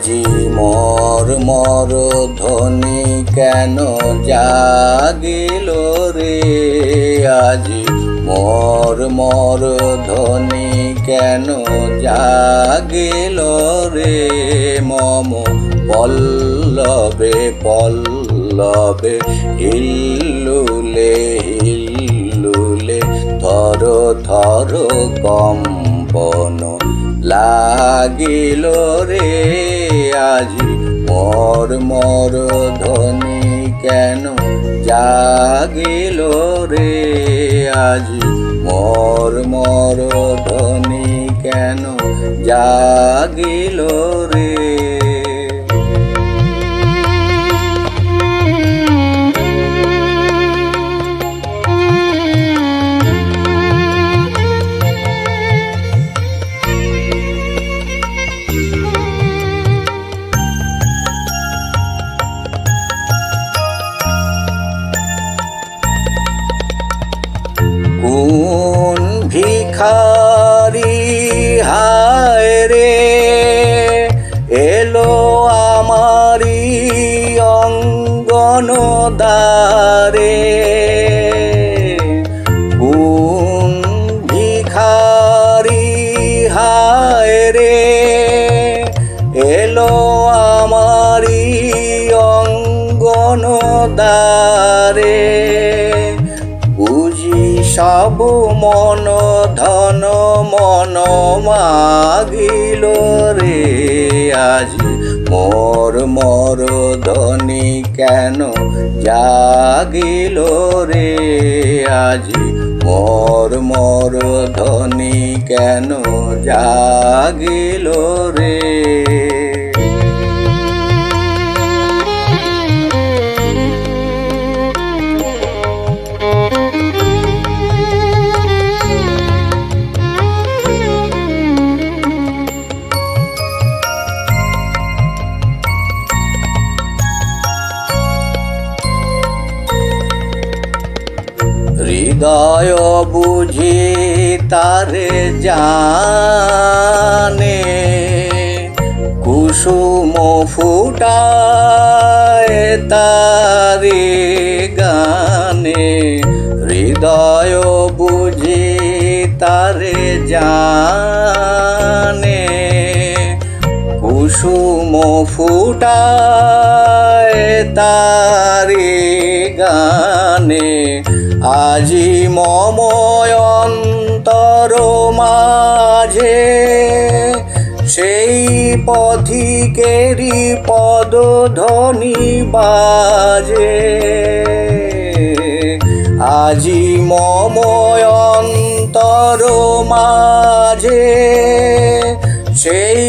আজি মোর মোর ধ্বনি কেন জাগিল রে, আজি মোর মোর ধ্বনি কেন জাগিল রে। মম পল্লবে পল্লবে হিল্লুলে হিল্লুলে থর থর কম্পন লাগিল রে। আজি মোর মোর ধ্বনি কেন জাগিল রে, আজি মোর মোর ধ্বনি কেন জাগিল রে। কোন ভিখারি হায় রে এলো আমারি অঙ্গন দ্বারে। কোন ভিখারি হায় রে এলো আমারি অঙ্গন দ্বারে। বুঝি সব মন ধন মন মাগিল রে, আজি মোর মোর ধ্বনি কেন জাগিল রে, আজি মোর মোর ধ্বনি কেন জাগিল রে। হৃদয় বুঝি তারে জানে, কুসুম ফুটায় তারে গানে। হৃদয় বুঝি তারে জানে, কুসুম ফুটায় তারে গানে। আজি মম অন্তর মাঝে সেই পথিকেরি পদধ্বনি বাজে। আজি মম অন্তর মাঝে সেই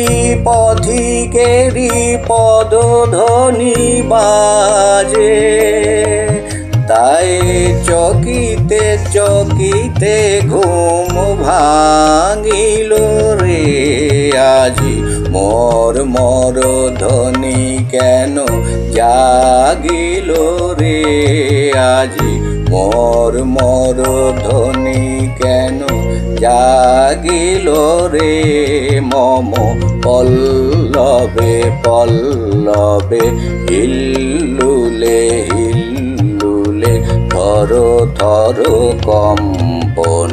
পথিকেরি পদধ্বনি বাজে। তাই চকিতে চকিতে ঘুম ভাঙিল রে, আজি মোর মোর ধ্বনি কেন জাগিল রে, আজি মোর মোর ধ্বনি কেন জাগিল রে। মম পল্লবে পল্লবে হিল্লুলে হিল্লুলে থর থর কম্পন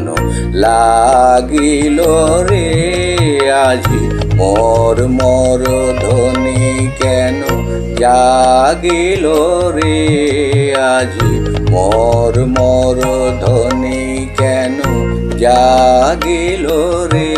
লাগিল রে, আজি মোর মোর ধ্বনি কেন জাগিল রে, আজি মোর মোর ধ্বনি কেন জাগিল রে।